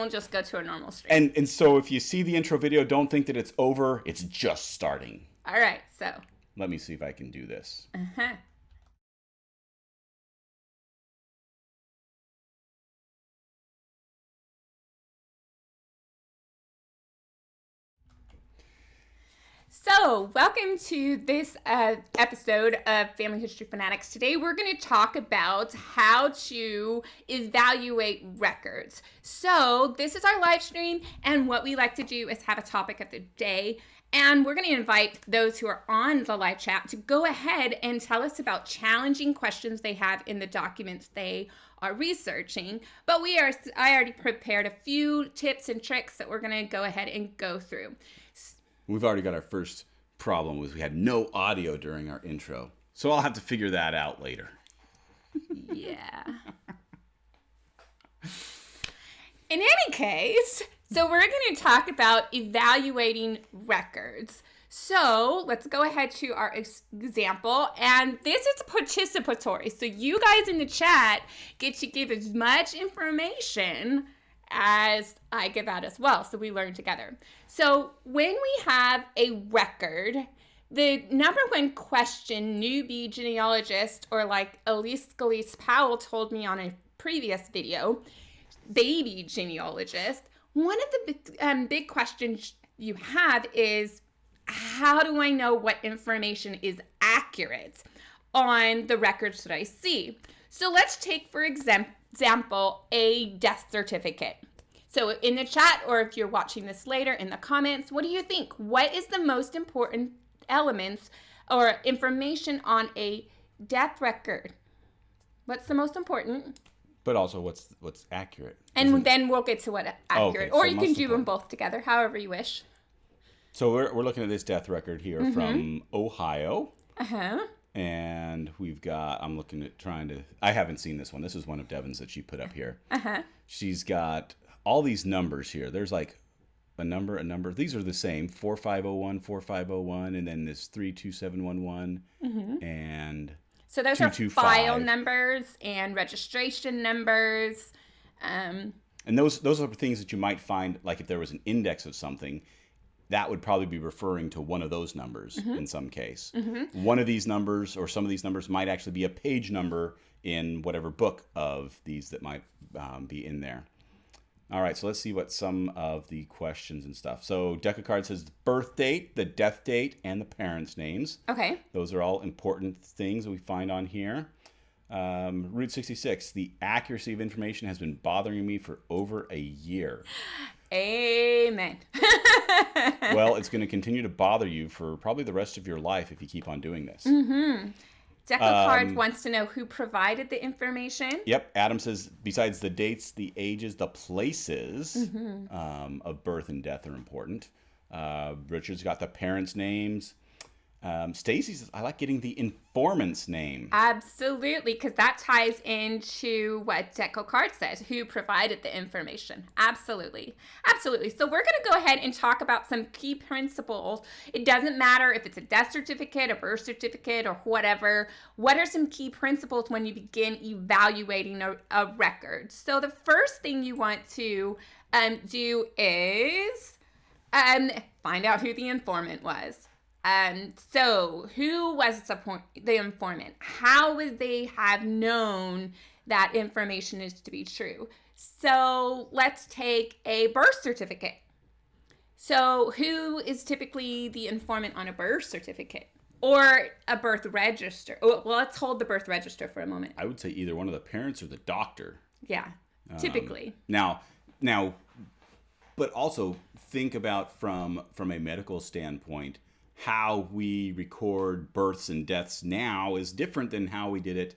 We'll just go to a normal stream. And so if you see the intro video, don't think that it's over. It's just starting. All right, so. Let me see if I can do this. Uh-huh. So, welcome to this episode of Family History Fanatics. Today, we're going to talk about how to evaluate records. So, this is our live stream, and what we like to do is have a topic of the day. And we're going to invite those who are on the live chat to go ahead and tell us about challenging questions they have in the documents they are researching. But I already prepared a few tips and tricks that we're going to go ahead and go through. We've already got our first problem was we had no audio during our intro. So I'll have to figure that out later. Yeah. In any case, so we're going to talk about evaluating records. So let's go ahead to our example. And this is participatory. So you guys in the chat get to give as much information as I give out as well, so we learn together. So when we have a record, the number one question newbie genealogist, or like Elise Scalise Powell told me on a previous video, baby genealogist, one of the big questions you have is, how do I know what information is accurate on the records that I see? So let's take, for example, a death certificate. So in the chat, or if you're watching this later in the comments, what do you think? What is the most important elements or information on a death record? What's the most important? But also what's accurate. And then we'll get to what accurate. Okay, or so you can do them both together, however you wish. So we're looking at this death record here from Ohio. Uh-huh. And we've got, I haven't seen this one. This is one of Devon's that she put up here. Uh-huh. She's got all these numbers here. There's like a number. These are the same, 4501, 4501, and then this 32711, and so those are file numbers and registration numbers. And those are things that you might find, like if there was an index of something, that would probably be referring to one of those numbers in some case. One of these numbers, or some of these numbers, might actually be a page number in whatever book of these that might be in there. All right, so let's see what some of the questions and stuff. So deck of cards says the birth date, the death date, and the parents' names. Okay. Those are all important things that we find on here. Route 66, the accuracy of information has been bothering me for over a year. Amen. Well, it's going to continue to bother you for probably the rest of your life if you keep on doing this. Deck of cards wants to know who provided the information. Yep. Adam says, besides the dates, the ages, the places of birth and death are important. Richard's got the parents' names. Stacy says, I like getting the informant's name. Absolutely, because that ties into what deck of cards says, who provided the information. Absolutely. Absolutely. So we're going to go ahead and talk about some key principles. It doesn't matter if it's a death certificate, a birth certificate, or whatever. What are some key principles when you begin evaluating a record? So the first thing you want to do is find out who the informant was. So who was the informant? How would they have known that information is to be true? So let's take a birth certificate. So who is typically the informant on a birth certificate or a birth register? Well, let's hold the birth register for a moment. I would say either one of the parents or the doctor. Yeah, typically. Now, but also think about from a medical standpoint, how we record births and deaths now is different than how we did it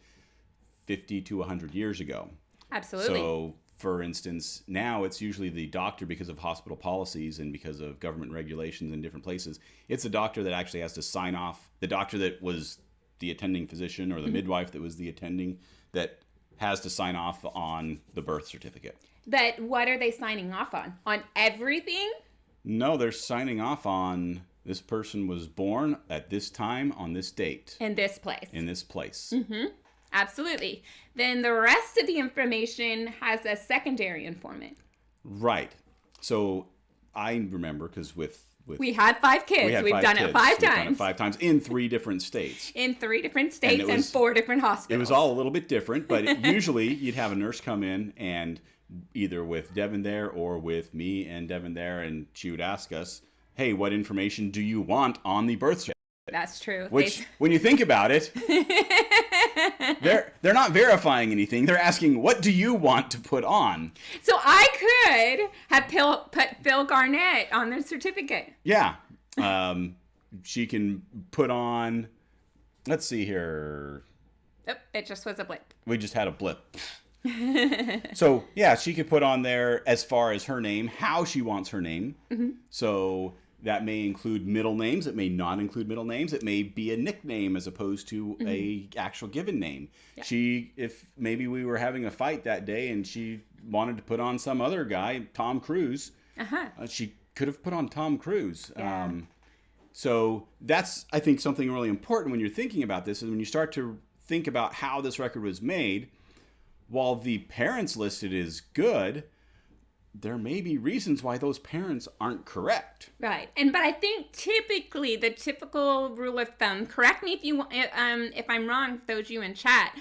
50 to 100 years ago. Absolutely. So, for instance, now it's usually the doctor, because of hospital policies and because of government regulations in different places. It's the doctor that actually has to sign off. The doctor that was the attending physician, or the midwife that was the attending, that has to sign off on the birth certificate. But what are they signing off on? On everything? No, they're signing off on this person was born at this time on this date. In this place. In this place. Absolutely. Then the rest of the information has a secondary informant. Right. So I remember because we had 5 kids. We've done it 5 times. We've done it 5 times in 3 different states. In 3 different states and 4 different hospitals. It was all a little bit different, but usually you'd have a nurse come in and either with Devon there or with me and Devon there, and she would ask us, hey, what information do you want on the birth certificate? That's true. Which, when you think about it, they're not verifying anything. They're asking, what do you want to put on? So I could have put Bill Garnett on the certificate. Yeah. She can put on, let's see here. Oh, it just was a blip. We just had a blip. So, yeah, she could put on there as far as her name, how she wants her name. Mm-hmm. So that may include middle names. It may not include middle names. It may be a nickname as opposed to a actual given name. Yeah. If maybe we were having a fight that day and she wanted to put on some other guy, Tom Cruise, she could have put on Tom Cruise. Yeah. So that's, I think, something really important when you're thinking about this, is when you start to think about how this record was made. While the parents listed is good, there may be reasons why those parents aren't correct. Right. But I think typically the typical rule of thumb, correct me if I'm wrong, those you in chat,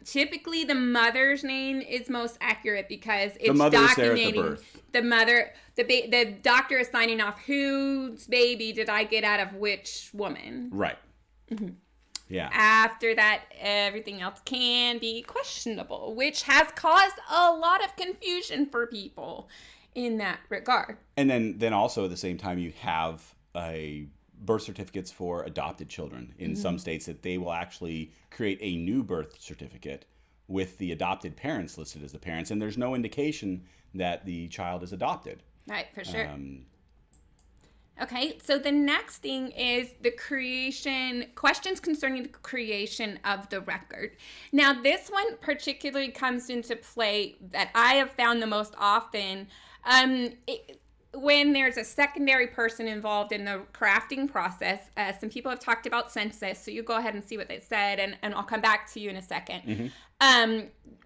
typically the mother's name is most accurate because it's documenting the mother. The doctor is signing off whose baby did I get out of which woman. Right. Mm-hmm. Yeah. After that, everything else can be questionable, which has caused a lot of confusion for people in that regard. And then also at the same time, you have birth certificates for adopted children in some states that they will actually create a new birth certificate with the adopted parents listed as the parents, and there's no indication that the child is adopted. Right, for sure. Okay, so the next thing is questions concerning the creation of the record. Now, this one particularly comes into play that I have found the most often when there's a secondary person involved in the crafting process. Some people have talked about census, so you go ahead and see what they said, and I'll come back to you in a second. Mm-hmm.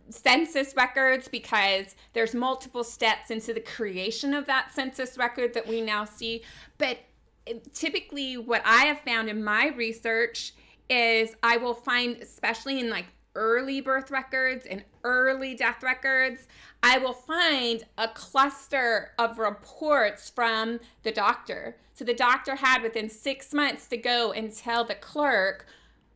Census records, because there's multiple steps into the creation of that census record that we now see. But typically what I have found in my research is I will find, especially in like early birth records and early death records, I will find a cluster of reports from the doctor. So the doctor had within 6 months to go and tell the clerk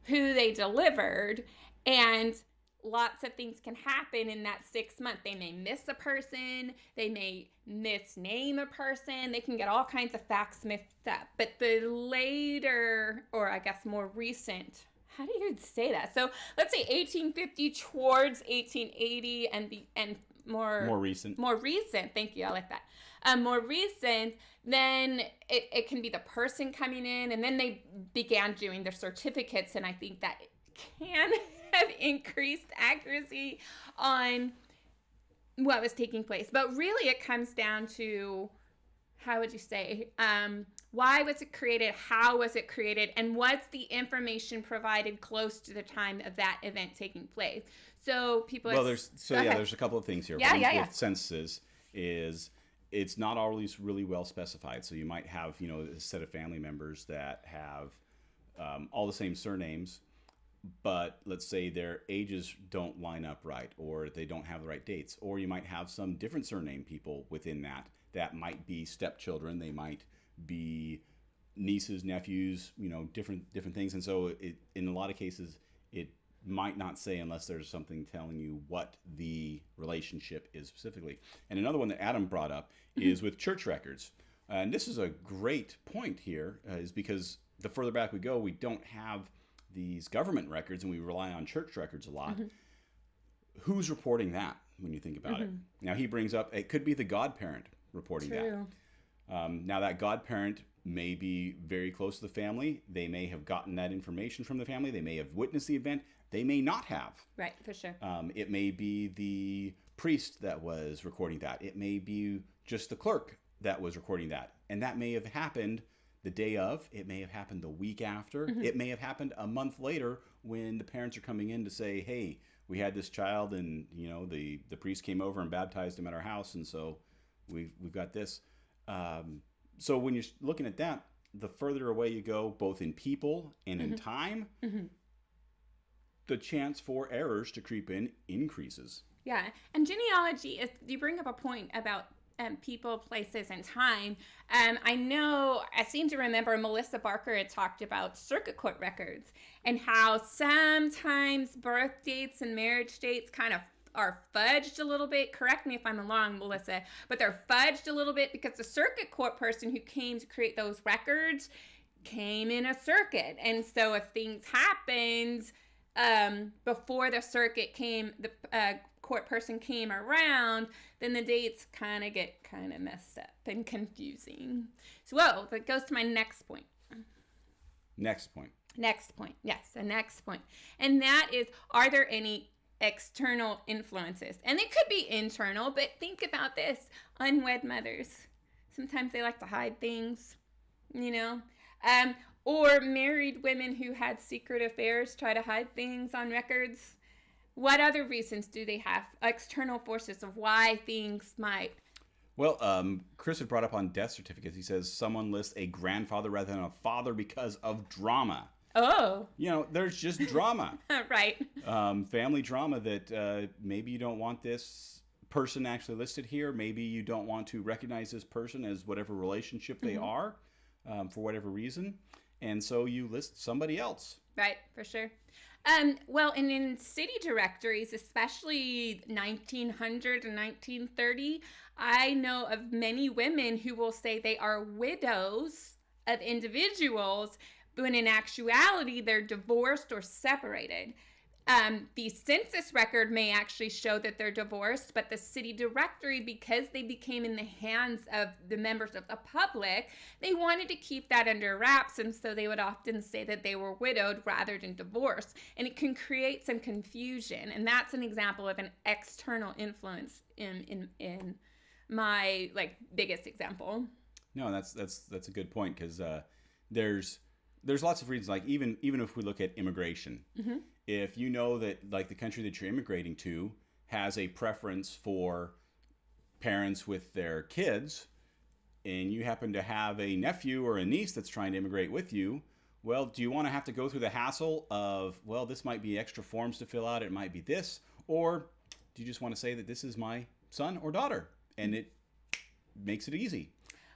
who they delivered, and lots of things can happen in that 6 months. They may miss a person. They may misname a person. They can get all kinds of facts mixed up. But the later, or I guess more recent, how do you say that? So let's say 1850 towards 1880 and more recent. More recent. Thank you. I like that. More recent, then it can be the person coming in, and then they began doing their certificates, and I think that can have increased accuracy on what was taking place. But really it comes down to, how would you say, why was it created, how was it created, and what's the information provided close to the time of that event taking place. So people... Well, there's a couple of things here. With censuses is it's not always really well specified. So you might have, a set of family members that have all the same surnames, but let's say their ages don't line up right, or they don't have the right dates, or you might have some different surname people within that might be stepchildren, they might be nieces, nephews, different things. And so in a lot of cases, it might not say unless there's something telling you what the relationship is specifically. And another one that Adam brought up is with church records. And this is a great point here, is because the further back we go, we don't have these government records, and we rely on church records a lot. Mm-hmm. Who's reporting that when you think about it? Now, he brings up, it could be the godparent reporting that. Now, that godparent may be very close to the family. They may have gotten that information from the family. They may have witnessed the event. They may not have. Right, for sure. It may be the priest that was recording that. It may be just the clerk that was recording that. And that may have happened the day of. It may have happened the week after. It may have happened a month later when the parents are coming in to say, hey, we had this child, and the priest came over and baptized him at our house, and so we've got this. So when you're looking at that, the further away you go, both in people and in time, the chance for errors to creep in increases. Yeah, and genealogy is, you bring up a point about people, places, and time. I seem to remember Melissa Barker had talked about circuit court records and how sometimes birth dates and marriage dates kind of are fudged a little bit. Correct me if I'm wrong, Melissa, but they're fudged a little bit because the circuit court person who came to create those records came in a circuit. And so if things happened before the circuit came, the court person came around, then the dates kind of get messed up and confusing. So, that goes to my next point. Next point. Yes, the next point. And that is, are there any external influences? And it could be internal, but think about this. Unwed mothers. Sometimes they like to hide things, or married women who had secret affairs try to hide things on records. What other reasons do they have? External forces of why things might. Well, Chris had brought up on death certificates. He says someone lists a grandfather rather than a father because of drama. Oh. There's just drama. Right. Family drama that maybe you don't want this person actually listed here. Maybe you don't want to recognize this person as whatever relationship they are for whatever reason. And so you list somebody else. Right, for sure. And in city directories, especially 1900 and 1930, I know of many women who will say they are widows of individuals, when in actuality, they're divorced or separated. The census record may actually show that they're divorced, but the city directory, because they became in the hands of the members of the public, they wanted to keep that under wraps, and so they would often say that they were widowed rather than divorced, and it can create some confusion, and that's an example of an external influence in my biggest example. No, that's a good point, because there's lots of reasons. Even if we look at immigration. If you know that the country that you're immigrating to has a preference for parents with their kids, and you happen to have a nephew or a niece that's trying to immigrate with you, well, do you want to have to go through the hassle of, this might be extra forms to fill out, it might be this, or do you just want to say that this is my son or daughter, and it makes it easy?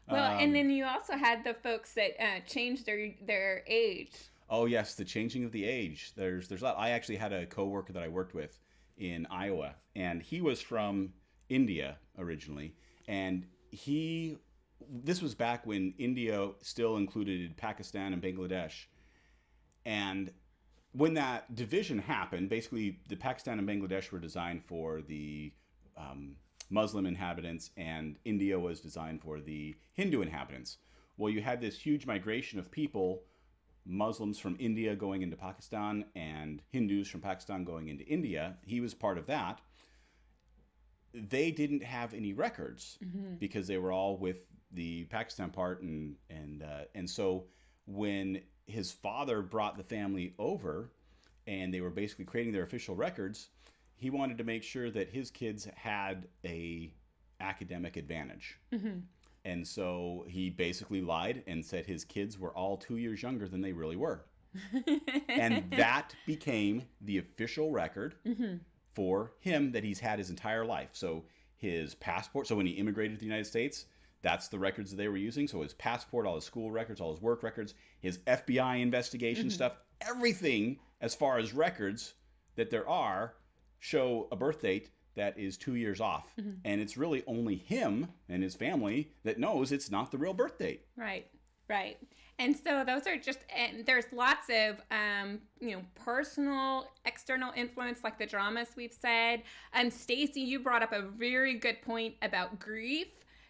Well, and then you also had the folks that changed their age. Oh yes, the changing of the age. There's a lot. I actually had a coworker that I worked with in Iowa, and he was from India originally, and this was back when India still included Pakistan and Bangladesh. And when that division happened, basically the Pakistan and Bangladesh were designed for the Muslim inhabitants, and India was designed for the Hindu inhabitants. Well, you had this huge migration of people, Muslims from India going into Pakistan and Hindus from Pakistan going into India. He was part of that. They didn't have any records because they were all with the Pakistan part, and so when his father brought the family over and they were basically creating their official records, he wanted to make sure that his kids had a academic advantage. And so he basically lied and said his kids were all 2 years younger than they really were. And that became the official record for him that he's had his entire life. So his passport, so when he immigrated to the United States, that's the records that they were using. So his passport, all his school records, all his work records, his FBI investigation stuff, everything as far as records that there are show a birth date that is 2 years off. And it's really only him and his family that knows it's not the real birth date. Right. And so those are and there's lots of, personal, external influence, like the dramas we've said. Stacy, you brought up a very good point about grief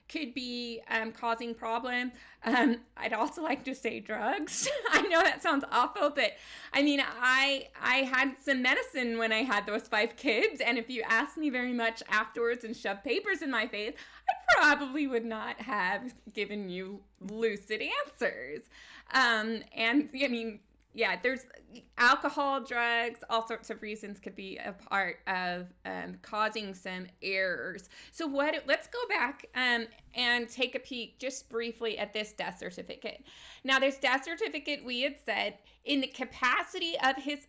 could be causing problem. I'd also like to say drugs. I know that sounds awful, but I had some medicine when I had those 5 kids, and if you asked me very much afterwards and shoved papers in my face, I probably would not have given you lucid answers. there's alcohol, drugs, all sorts of reasons could be a part of causing some errors. So let's go back and take a peek just briefly at this death certificate. Now, this death certificate, we had said, in the capacity of his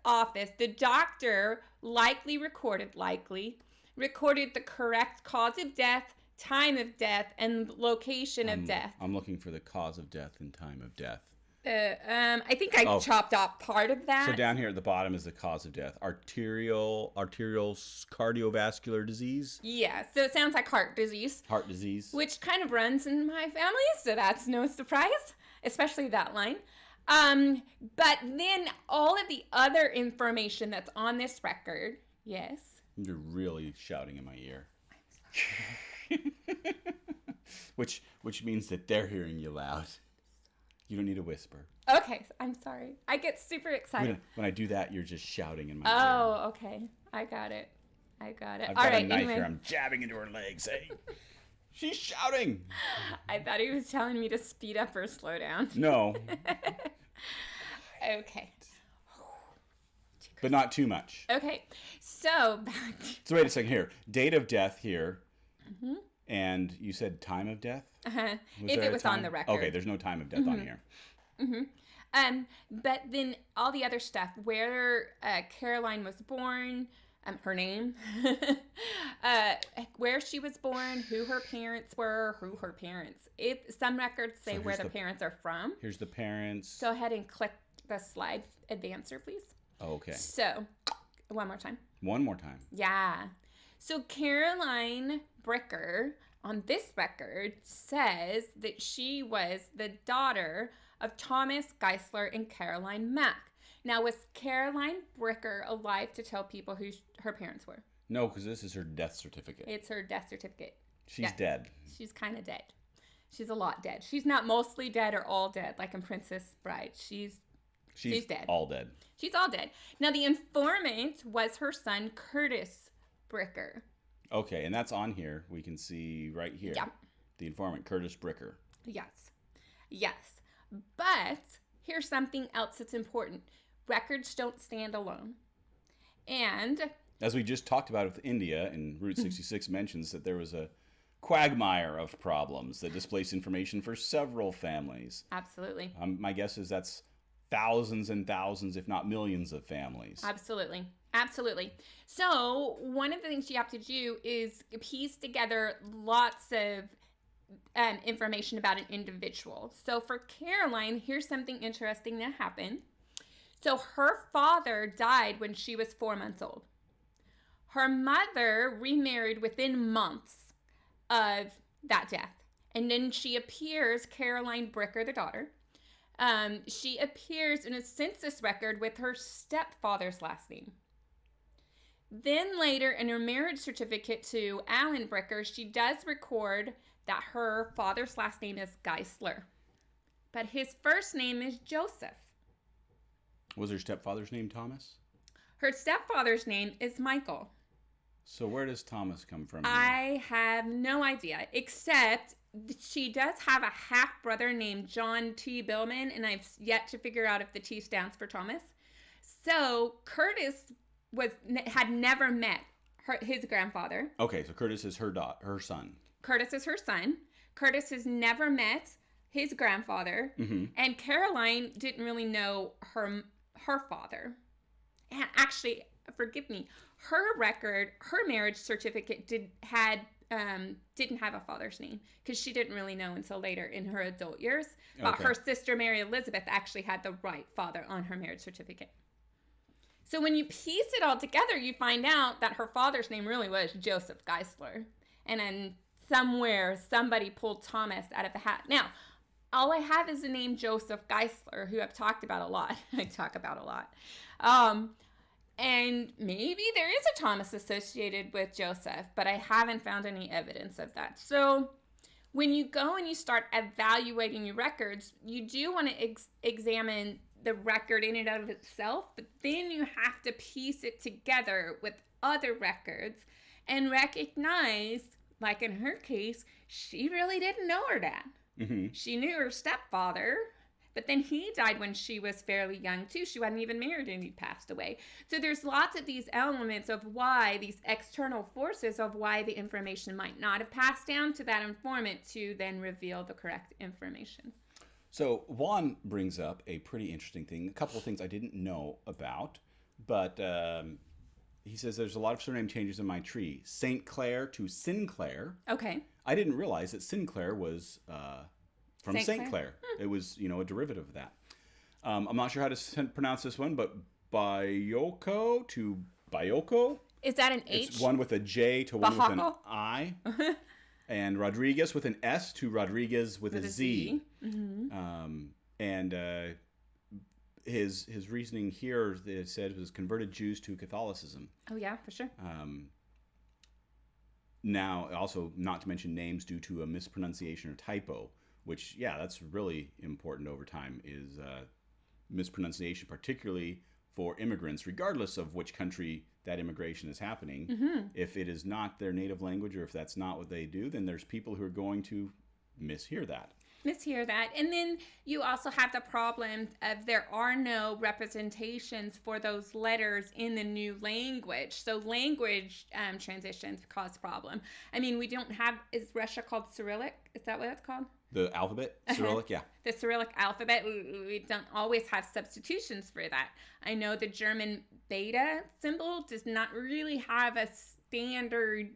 office, the doctor likely recorded the correct cause of death, time of death, and location of death. I'm looking for the cause of death and time of death. I think I chopped off part of that. So down here at the bottom is the cause of death. Arterial cardiovascular disease? Yeah, so it sounds like heart disease. Heart disease. Which kind of runs in my family, so that's no surprise, especially that line. But then all of the other information that's on this record, yes. You're really shouting in my ear. I'm sorry. which means that they're hearing you loud. You don't need to whisper. Okay, I'm sorry. I get super excited. When I do that, you're just shouting in my ear. Oh, okay. I got it. I've got a knife here. I'm jabbing into her legs. Hey, she's shouting. I thought he was telling me to speed up or slow down. No. Okay. But not too much. Okay, so wait a second here. Date of death here. Mm-hmm. And you said time of death? Uh-huh. If it was on the record. Okay, there's no time of death on here. Mm-hmm. But then all the other stuff, where Caroline was born, her name, where she was born, who her parents were, if some records say where the parents are from. Here's the parents. Go ahead and click the slide advancer, please. Okay. So, one more time. One more time. Yeah. So Caroline Bricker on this record says that she was the daughter of Thomas Geisler and Caroline Mack. Now, was Caroline Bricker alive to tell people who her parents were? No, because this is her death certificate. It's her death certificate. She's dead. She's kind of dead. She's a lot dead. She's not mostly dead or all dead, like in Princess Bride. She's dead. All dead. She's all dead. Now, the informant was her son, Curtis Bricker. Okay, and that's on here. We can see right here. Yeah. The informant, Curtis Bricker. Yes. But here's something else that's important. Records don't stand alone. And as we just talked about with India, and Route 66 mentions that there was a quagmire of problems that displaced information for several families. Absolutely. My guess is that's thousands and thousands, if not millions of families. Absolutely. So one of the things you have to do is piece together lots of information about an individual. So for Caroline, here's something interesting that happened. So her father died when she was 4 months old. Her mother remarried within months of that death. And then she appears, Caroline Bricker, the daughter, she appears in a census record with her stepfather's last name. Then later in her marriage certificate to Alan Bricker, she does record that her father's last name is Geisler. But his first name is Joseph. Was her stepfather's name Thomas? Her stepfather's name is Michael. So where does Thomas come from? I have no idea, except she does have a half-brother named John T. Billman, and I've yet to figure out if the T stands for Thomas. So Curtis had never met his grandfather. Okay, so Curtis is her son. Curtis is her son. Curtis has never met his grandfather, and Caroline didn't really know her father. And actually, forgive me, her marriage certificate didn't have a father's name because she didn't really know until later in her adult years. But her sister Mary Elizabeth actually had the right father on her marriage certificate. So when you piece it all together, you find out that her father's name really was Joseph Geisler. And then somewhere, somebody pulled Thomas out of the hat. Now, all I have is the name Joseph Geisler, who I've talked about a lot. I talk about a lot. And maybe there is a Thomas associated with Joseph, but I haven't found any evidence of that. So when you go and you start evaluating your records, you do want to examine the record in and of itself, but then you have to piece it together with other records and recognize, like in her case, she really didn't know her dad. Mm-hmm. She knew her stepfather, But then he died when she was fairly young too. She wasn't even married and he passed away. So there's lots of these elements of why, these external forces of why the information might not have passed down to that informant to then reveal the correct information. So Juan brings up a pretty interesting thing, a couple of things I didn't know about, but he says there's a lot of surname changes in my tree. St. Clair to Sinclair. Okay. I didn't realize that Sinclair was from St. Clair. It was, a derivative of that. I'm not sure how to pronounce this one, but Bayoko to Bayoko. Is that an H? It's one with a J to one with an I. And Rodriguez with an S to Rodriguez with a Z. Mm-hmm. And his reasoning here, it said, was converted Jews to Catholicism. Oh, yeah, for sure. Now, also, not to mention names due to a mispronunciation or typo, which, yeah, that's really important over time, is mispronunciation, particularly for immigrants, regardless of which country that immigration is happening. Mm-hmm. If it is not their native language or if that's not what they do, then there's people who are going to mishear that. And then you also have the problem of there are no representations for those letters in the new language. So language transitions cause problem. I mean, we don't have, is Russia called Cyrillic? Is that what it's called? The alphabet? Cyrillic, yeah. The Cyrillic alphabet, we don't always have substitutions for that. I know the German beta symbol does not really have a standard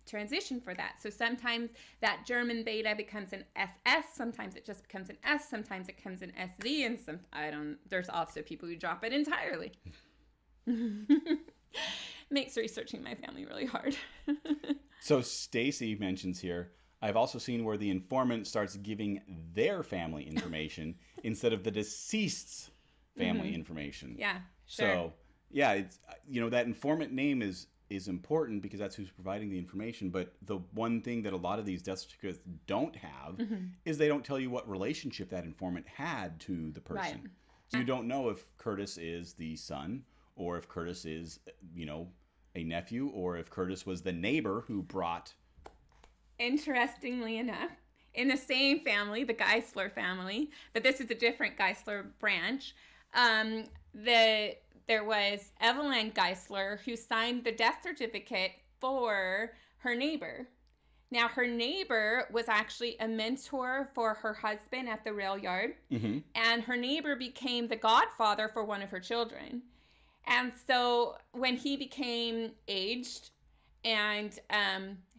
transition for that. So sometimes that German beta becomes an SS, sometimes it just becomes an S, sometimes it becomes an SZ, and there's also people who drop it entirely. Makes researching my family really hard. So Stacy mentions here, I've also seen where the informant starts giving their family information instead of the deceased's family information. Yeah, sure. So, yeah, it's that informant name is important because that's who's providing the information. But the one thing that a lot of these death certificates don't have is they don't tell you what relationship that informant had to the person. Right. So you don't know if Curtis is the son or if Curtis is, a nephew or if Curtis was the neighbor who brought... Interestingly enough, in the same family, the Geisler family, but this is a different Geisler branch, there was Evelyn Geisler who signed the death certificate for her neighbor. Now, her neighbor was actually a mentor for her husband at the rail yard, and her neighbor became the godfather for one of her children. And so when he became aged and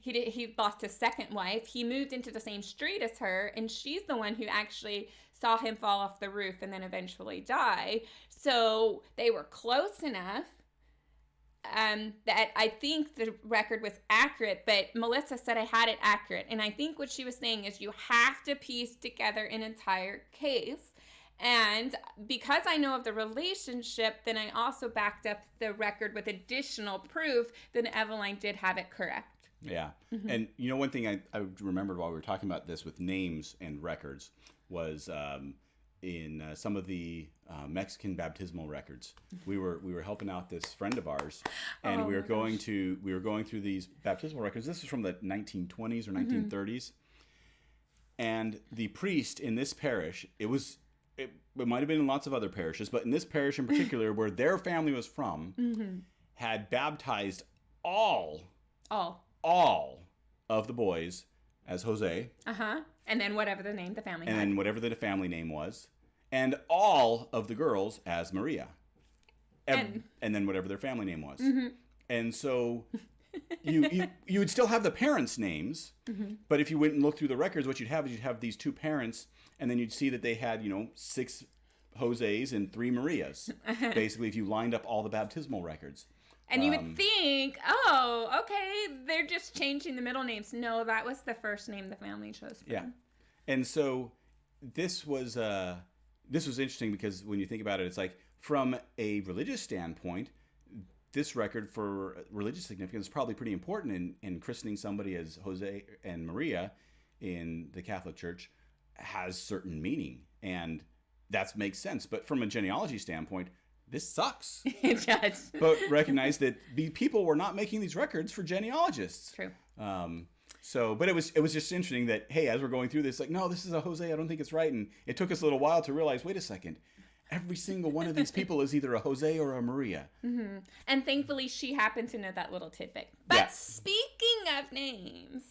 he lost his second wife, he moved into the same street as her, and she's the one who actually saw him fall off the roof and then eventually die. So they were close enough that I think the record was accurate, but Melissa said I had it accurate. And I think what she was saying is you have to piece together an entire case. And because I know of the relationship, then I also backed up the record with additional proof that Eveline did have it correct. Yeah. And one thing I remembered while we were talking about this with names and records was in some of the Mexican baptismal records. We were helping out this friend of ours, and we were going through these baptismal records. This was from the 1920s or 1930s, and the priest in this parish, it might have been in lots of other parishes, but in this parish in particular, where their family was from, had baptized all of the boys as Jose. And then whatever the name the family had. And then whatever the family name was. And all of the girls as Maria. And then whatever their family name was. And so you would still have the parents' names, but if you went and looked through the records, what you'd have these two parents, and then you'd see that they had, 6 Jose's and 3 Marias. Basically, if you lined up all the baptismal records. And you would think, oh, okay, they're just changing the middle names. No, that was the first name the family chose for them. And so this was interesting because when you think about it, it's like from a religious standpoint, this record for religious significance is probably pretty important in christening somebody as Jose and Maria in the Catholic Church has certain meaning. And that makes sense. But from a genealogy standpoint, this sucks. It does. But recognize that the people were not making these records for genealogists. True. So, but it was just interesting that, hey, as we're going through this, like, no, this is a Jose. I don't think it's right. And it took us a little while to realize, wait a second. Every single one of these people is either a Jose or a Maria. Mm-hmm. And thankfully, she happened to know that little tidbit. But speaking of names,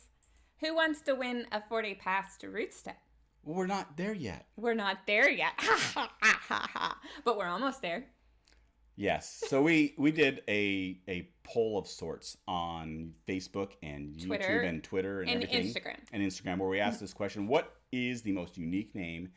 who wants to win a 4-day pass to Rootstep? Well, we're not there yet. We're not there yet. But we're almost there. Yes. So we did a poll of sorts on Facebook and Twitter, YouTube and Twitter and everything. And Instagram, where we asked this question: what is the most unique name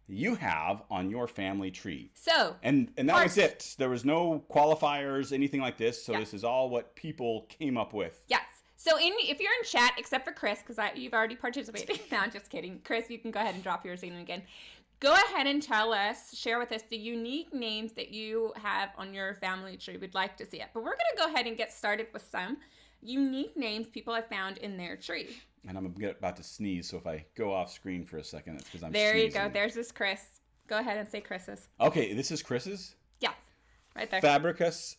you have on your family tree? So and that was it. There was no qualifiers, anything like this. So this is all what people came up with. Yes. So if you're in chat, except for Chris, because you've already participated. No, I'm just kidding. Chris, you can go ahead and drop yours in again. Go ahead and share with us the unique names that you have on your family tree. We'd like to see it. But we're going to go ahead and get started with some unique names people have found in their tree. And I'm about to sneeze, so if I go off screen for a second, that's because I'm there sneezing. There you go. There's this Chris. Go ahead and say Chris's. Okay, this is Chris's? Yeah, right there. Fabricus,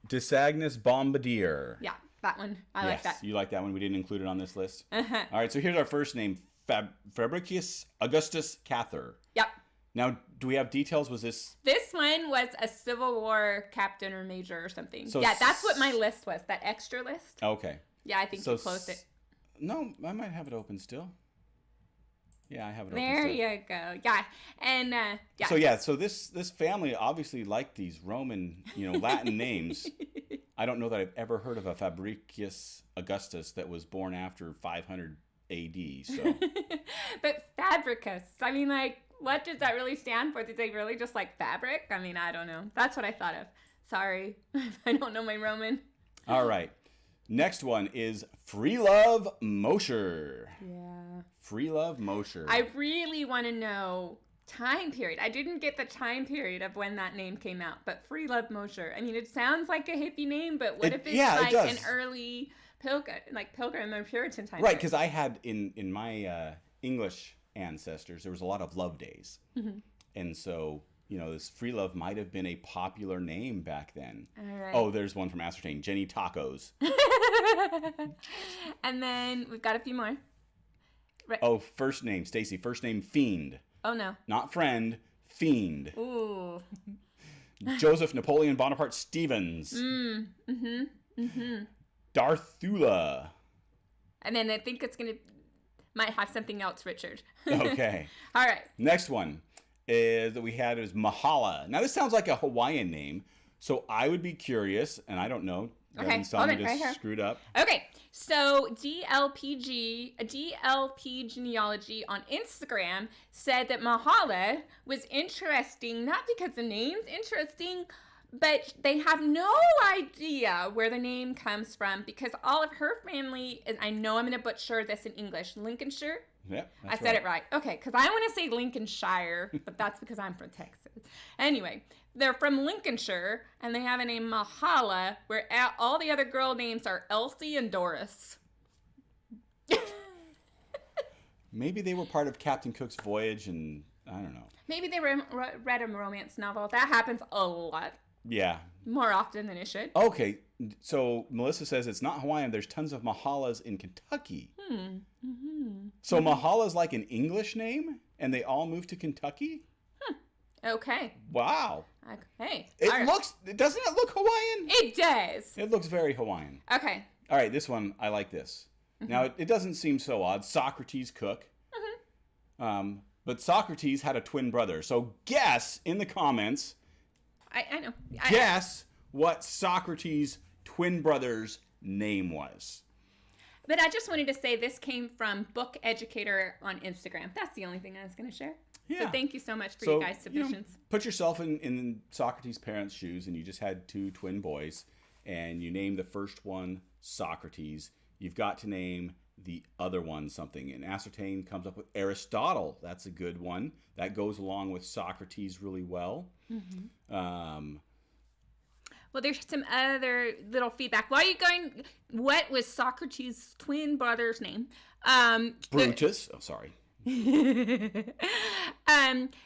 Disagnus Bombardier. Yeah, that one. I like that. You like that one? We didn't include it on this list? Uh-huh. All right, so here's our first name, Fabricius Augustus Cather. Yep. Now, do we have details? Was this... This one was a Civil War captain or major or something. So yeah, that's what my list was, that extra list. Okay. Yeah, I think you closed it. No, I might have it open still. Yeah, I have it open still. There you go. Yeah. And, yeah. So this family obviously liked these Roman, Latin names. I don't know that I've ever heard of a Fabricius Augustus that was born after 500 AD, so... But Fabricus, I mean, what does that really stand for? Did they really just like fabric? I mean, I don't know. That's what I thought of. Sorry if I don't know my Roman. All right. Next one is Freelove Mosher. Yeah. Freelove Mosher. I really want to know time period. I didn't get the time period of when that name came out, but Freelove Mosher. I mean, it sounds like a hippie name, but what if it's an early Pilgrim or Puritan time? Right, because I had in my English ancestors, there was a lot of love days. Mm-hmm. And so, this free love might have been a popular name back then. All right. Oh, there's one from Ascertain, Jenny Tacos. And then we've got a few more. Right. Oh, first name, Stacy. First name, Fiend. Oh, no. Not friend, Fiend. Ooh. Joseph Napoleon Bonaparte Stevens. Darthula. And then I think might have something else, Richard. Okay. All right. Next one is that we had is Mahala. Now this sounds like a Hawaiian name, so I would be curious, and I don't know. Okay, hold it right here. Screwed up. Okay, so DLP Genealogy on Instagram said that Mahala was interesting, not because the name's interesting, but they have no idea where the name comes from because all of her family, and I know I'm going to butcher this in English, Lincolnshire? Yep, I said it right. Okay, because I want to say Lincolnshire, but that's because I'm from Texas. Anyway, they're from Lincolnshire, and they have a name Mahala, where all the other girl names are Elsie and Doris. Maybe they were part of Captain Cook's voyage, and I don't know. Maybe they read a romance novel. That happens a lot. Yeah. More often than it should. Okay, so Melissa says it's not Hawaiian. There's tons of Mahalas in Kentucky. Mm-hmm. So Mahala's like an English name, and they all moved to Kentucky? Okay. Wow. Okay. Doesn't it look Hawaiian? It does. It looks very Hawaiian. Okay. All right, this one, I like this. Mm-hmm. Now, it doesn't seem so odd. Socrates Cook. Mm-hmm. But Socrates had a twin brother. So guess in the comments... I know. Guess what Socrates' twin brother's name was. But I just wanted to say this came from Book Educator on Instagram. That's the only thing I was going to share. Yeah. So thank you so much for you guys' submissions. Put yourself in Socrates' parents' shoes, and you just had two twin boys, and you named the first one Socrates. You've got to name the other one something. And Ascertain comes up with Aristotle. That's a good one. That goes along with Socrates really well. Mm-hmm. Well, there's some other little feedback. Why are you going? What was Socrates' twin brother's name? Brutus. Sorry.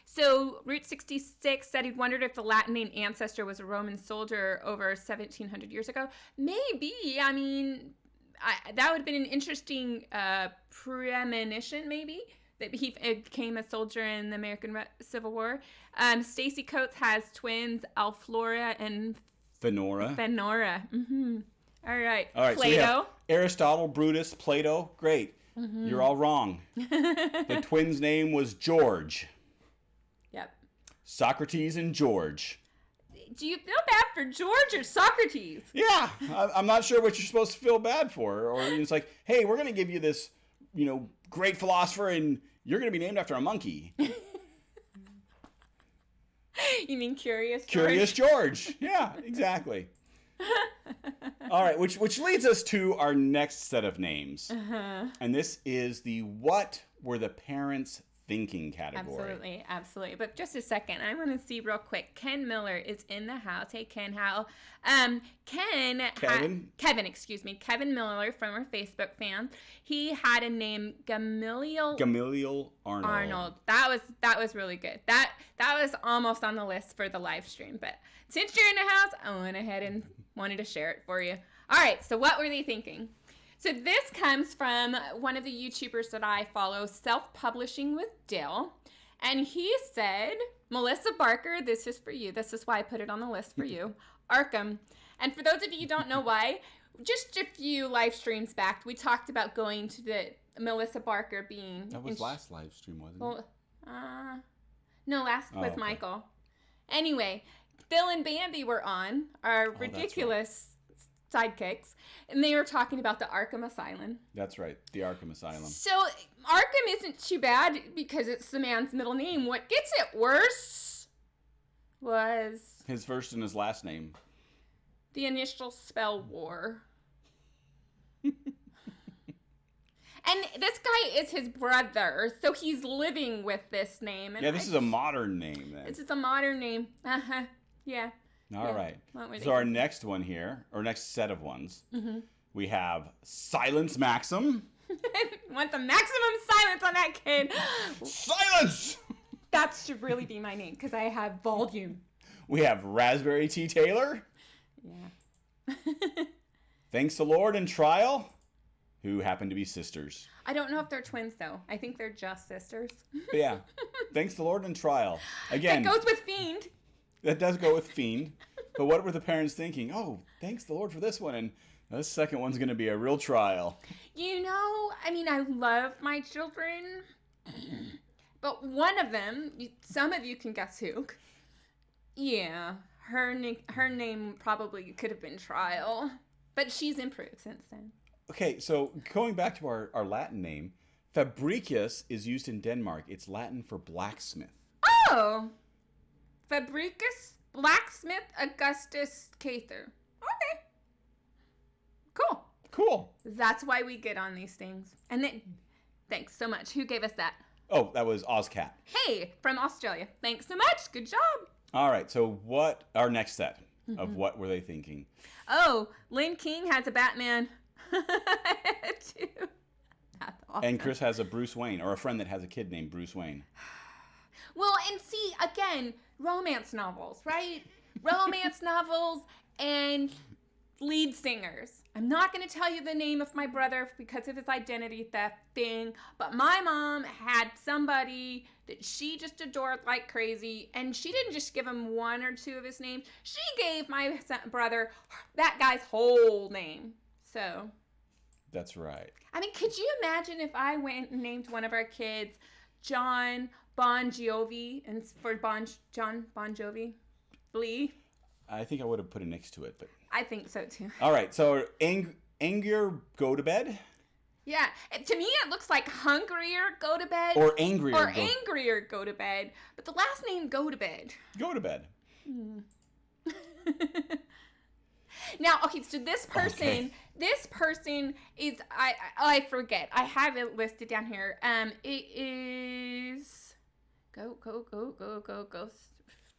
So Route 66 said he wondered if the Latin name Ancestor was a Roman soldier over 1700 years ago. Maybe. I mean, that would have been an interesting premonition, maybe, that he became a soldier in the American Civil War. Stacy Coates has twins, Alflora and Fenora. Mm-hmm. All right. Plato. So we have Aristotle, Brutus, Plato. Great. Mm-hmm. You're all wrong. The twins' name was George. Yep. Socrates and George. Do you feel bad for George or Socrates? Yeah. I'm not sure what you're supposed to feel bad for. Or it's like, hey, we're going to give you this, great philosopher, and you're going to be named after a monkey. You mean Curious George? Curious George. Yeah, exactly. All right, which leads us to our next set of names. Uh-huh. And this is the what were the parents thinking category. Absolutely. But just a second, I want to see real quick. Ken Miller is in the house. Hey, Ken, how? Kevin Miller from our Facebook fans. He had a name Gamaliel Arnold. That was really good. That was almost on the list for the live stream. But since you're in the house, I went ahead and wanted to share it for you. All right. So what were they thinking? So this comes from one of the YouTubers that I follow, Self-Publishing with Dill. And he said, Melissa Barker, this is for you. This is why I put it on the list for you. Arkham. And for those of you who don't know why, just a few live streams back, we talked about going to the Melissa Barker being... That was last live stream, wasn't it? No, last was okay. Michael. Anyway, Bill and Bambi were on, our ridiculous... sidekicks, and they were talking about the Arkham Asylum. That's right, the Arkham Asylum. So Arkham isn't too bad because it's the man's middle name. What gets it worse was his first and his last name. The initial spell war. And this guy is his brother, so he's living with this name. And this is a modern name then. This is a modern name. Uh-huh. Yeah. All right. So our next one here, or next set of ones, we have Silence Maxim. Want the maximum silence on that kid. Silence! That should really be my name, because I have volume. We have Raspberry T. Taylor. Yeah. Thanks the Lord and Trial, who happen to be sisters. I don't know if they're twins, though. I think they're just sisters. But yeah. Thanks the Lord and Trial. Again. That goes with Fiend. That does go with Fiend. But what were the parents thinking? Oh, thanks the Lord for this one. And this second one's going to be a real trial. I love my children. But one of them, some of you can guess who. Yeah, her name probably could have been Trial. But she's improved since then. Okay, so going back to our Latin name, Fabricius is used in Denmark. It's Latin for blacksmith. Oh! Fabricius Blacksmith Augustus Cather. Okay. Cool. That's why we get on these things. And then, thanks so much. Who gave us that? Oh, that was Ozcat. Hey, from Australia. Thanks so much. Good job. All right. So what, our next set of what were they thinking? Oh, Lynn King has a Batman. Too. That's awesome. And Chris has a Bruce Wayne, or a friend that has a kid named Bruce Wayne. Well, and see, again, romance novels, right? Romance novels and lead singers. I'm not going to tell you the name of my brother because of his identity theft thing, but my mom had somebody that she just adored like crazy, and she didn't just give him one or two of his names. She gave my brother that guy's whole name. So. That's right. I mean, could you imagine if I went and named one of our kids John Bon Jovi, and for John Bon Jovi Lee? I think I would have put it next to it, but I think so too. All right, so Angrier Go to Bed. Yeah, to me it looks like Hungrier Go to Bed, or Angrier, or Angrier Go to Bed, but the last name Go to Bed. Go to Bed. Now, okay, so this person is I forget. I have it listed down here. It is go.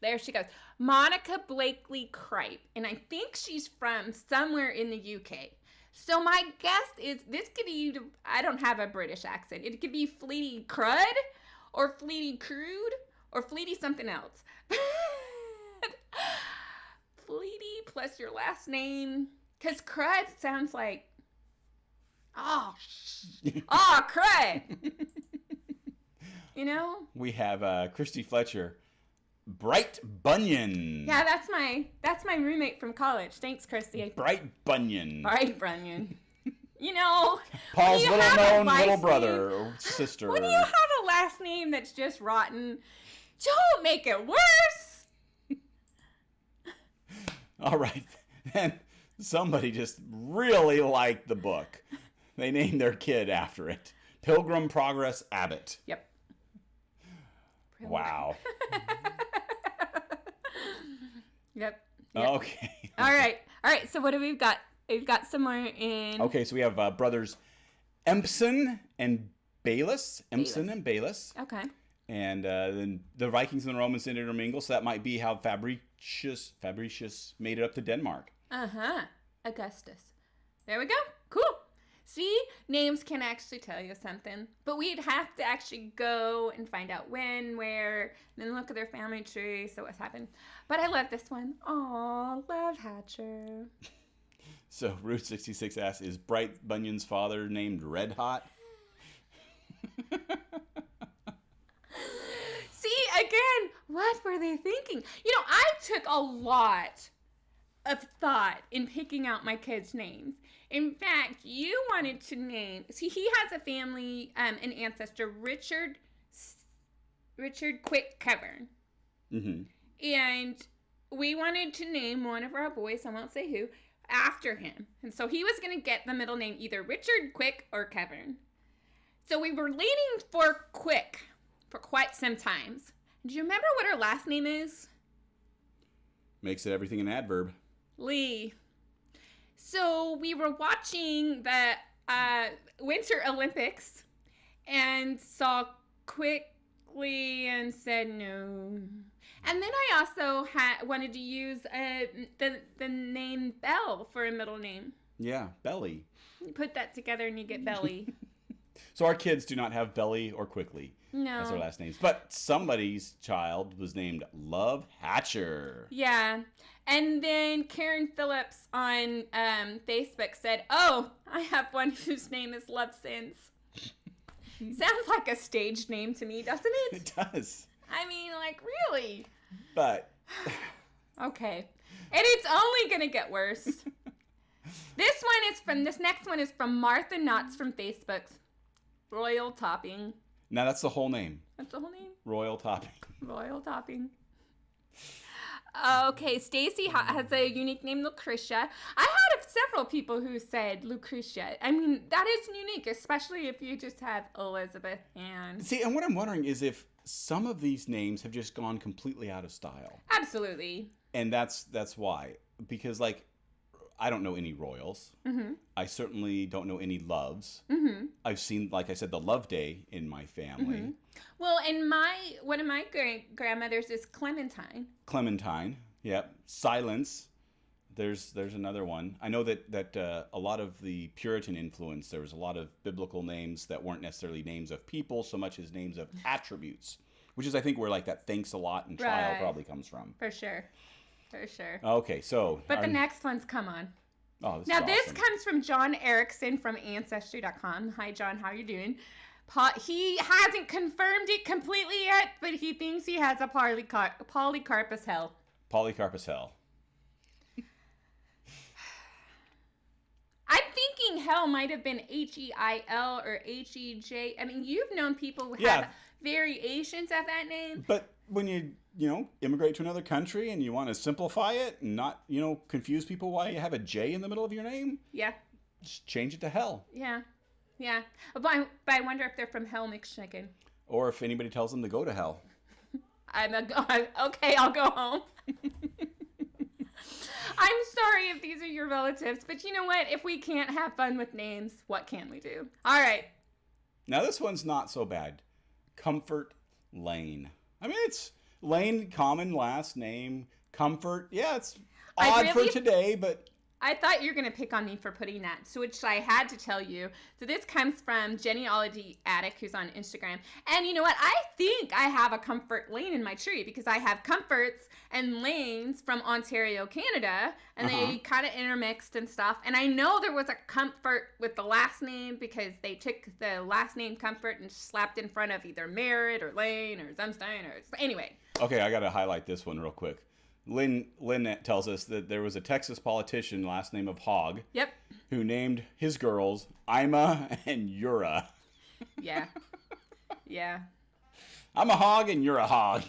There she goes. Monica Blakely Cripe, and I think she's from somewhere in the UK. So my guess is this could be, I don't have a British accent. It could be Fleety Crud, or Fleety Crude, or Fleety something else. Fleety plus your last name. Because crud sounds like Oh, oh, cray. You know? We have Christy Fletcher, Bright Bunyan. Yeah, that's my roommate from college. Thanks, Christy. Bright Bunyan. Bright Bunyan. You know, Paul's little-known little brother or sister. When you have a last name that's just rotten, don't make it worse. All right. Then somebody just really liked the book. They named their kid after it. Pilgrim Progress Abbott. Yep. Wow. Yep. Okay. All right. So what do we've got? We've got somewhere in... Okay, so we have brothers Empson and Bayless. Empson and Bayless. Okay. And then the Vikings and the Romans didn't intermingle, so that might be how Fabricius made it up to Denmark. Augustus. There we go. Cool. See, names can actually tell you something. But we'd have to actually go and find out when, where, then look at their family tree, so what's happened. But I love this one. Aw, love Hatcher. So Route 66 asks, is Bright Bunyan's father named Red Hot? See, again, what were they thinking? You know, I took a lot of thought in picking out my kids' names. In fact, you wanted to name... See, he has a family, an ancestor, Richard Quick Cavern. Mm-hmm. And we wanted to name one of our boys, I won't say who, after him. And so he was going to get the middle name either Richard Quick or Cavern. So we were leaning for Quick for quite some times. Do you remember what her last name is? Makes it everything an adverb. Lee. So we were watching the Winter Olympics and saw Quickly and said no. And then I also wanted to use the name Bell for a middle name. Yeah, Belly. You put that together and you get Belly. So our kids do not have Belly or Quickly as their last names. But somebody's child was named Love Hatcher. Yeah. And then Karen Phillips on Facebook said, oh, I have one whose name is Love Sins. Sounds like a stage name to me, doesn't it? It does. I mean, like, really? But... Okay. And it's only going to get worse. This next one is from Martha Knotts from Facebook's Royal Topping. Now that's the whole name. That's the whole name? Royal Topping. Royal Topping. Okay, Stacy has a unique name, Lucretia. I had several people who said Lucretia. I mean, that is unique, especially if you just have Elizabeth and... See, and what I'm wondering is if some of these names have just gone completely out of style. Absolutely. And that's why. Because, like, I don't know any Royals. Mm-hmm. I certainly don't know any Loves. Mm-hmm. I've seen, like I said, the Love Day in my family. Mm-hmm. Well, and one of my grandmothers is Clementine. Clementine, yep. Silence. There's another one. I know that a lot of the Puritan influence, there was a lot of biblical names that weren't necessarily names of people so much as names of attributes, which is, I think, where like that thanks a lot and trial probably comes from. For sure. For sure. Okay, so... But the next one's come on. Oh, this now, is awesome. this comes from John Erickson from Ancestry.com. Hi, John. How are you doing? He hasn't confirmed it completely yet, but he thinks he has a Polycarpus hell. Polycarpus hell. I'm thinking hell might have been Heil or Hej. I mean, you've known people who have variations of that name. But when you immigrate to another country and you want to simplify it and not, confuse people why you have a J in the middle of your name, yeah, just change it to hell. Yeah. But I wonder if they're from Hell, Michigan. Or if anybody tells them to go to hell. Okay, I'll go home. I'm sorry if these are your relatives, but you know what? If we can't have fun with names, what can we do? All right. Now this one's not so bad. Comfort Lane. I mean, it's Lane, common last name. Comfort, yeah, it's odd for today, but I thought you were going to pick on me for putting that, so which I had to tell you. So this comes from Genealogy Addict, who's on Instagram. And you know what? I think I have a comfort lane in my tree because I have comforts and lanes from Ontario, Canada, and they kind of intermixed and stuff. And I know there was a comfort with the last name because they took the last name comfort and slapped in front of either Merritt or Lane or Zumstein or anyway. Okay, I got to highlight this one real quick. Lynn tells us that there was a Texas politician, last name of Hogg, Yep. who named his girls Ima and Ura. Yeah. Yeah. I'm a hog and you're a hog.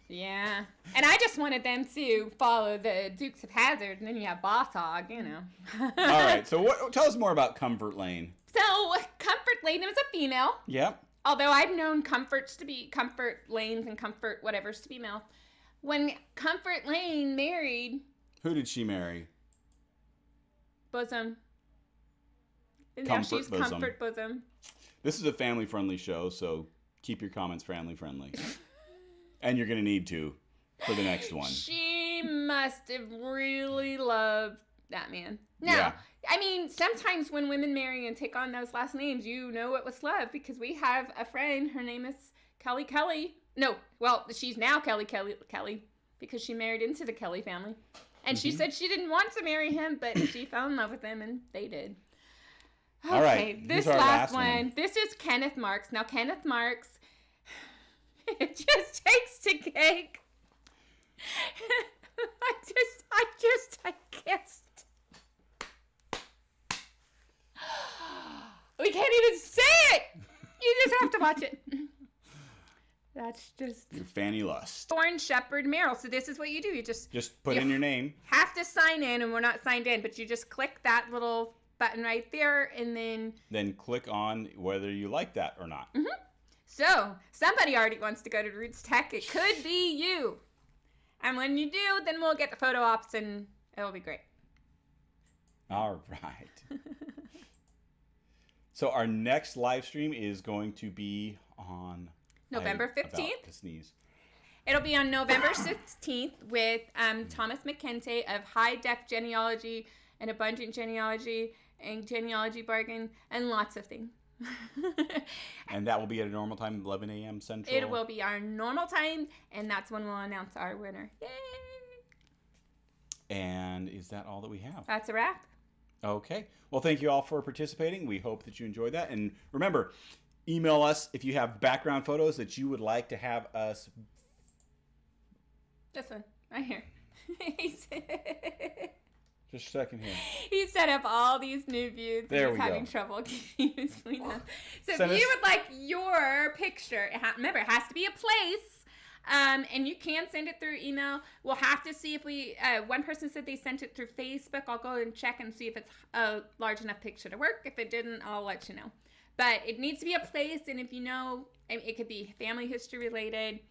Yeah. And I just wanted them to follow the Dukes of Hazzard, and then you have Boss Hog, you know. All right, so tell us more about Comfort Lane. So, Comfort Lane was a female. Yep. Although I've known comforts to be comfort lanes and comfort whatever's to be male. When Comfort Lane married... Who did she marry? Bosom. And Comfort now she's Bosom. Comfort Bosom. This is a family-friendly show, so keep your comments family-friendly. And you're going to need to for the next one. She must have really loved that man. Now, Yeah. I mean, sometimes when women marry and take on those last names, you know it was love because we have a friend, her name is Kelly. No, well, she's now Kelly because she married into the Kelly family. And she said she didn't want to marry him, but she fell in love with him and they did. Okay, All right, this who's our last last one. This is Kenneth Marks. Now, Kenneth Marks, it just takes to cake. I can't. We can't even say it. You just have to watch it. That's just... Your Fanny Lust. Thorn Shepherd Merrill. So this is what you do. You just put in your name. Have to sign in, and we're not signed in, but you just click that little button right there, and then click on whether you like that or not. So somebody already wants to go to Roots Tech. It could be you. And when you do, then we'll get the photo ops, and it'll be great. All right. So our next live stream is going to be on November 15th. About to sneeze. It'll be on November 16th with Thomas McKenty of High Def Genealogy and Abundant Genealogy and Genealogy Bargain and lots of things. And that will be at a normal time, 11 a.m. Central. It will be our normal time, and that's when we'll announce our winner. Yay! And is that all that we have? That's a wrap. Okay. Well, thank you all for participating. We hope that you enjoyed that. And remember, email us if you have background photos that you would like to have us... This one, right here. Just a second here. He set up all these new views. There and he's we having go. trouble using them. So Send if you us- would like your picture, remember, it has to be a place. And you can send it through email. We'll have to see if we, one person said they sent it through Facebook. I'll go and check and see if it's a large enough picture to work. If it didn't, I'll let you know. But it needs to be a place, and if you know, it could be family history related.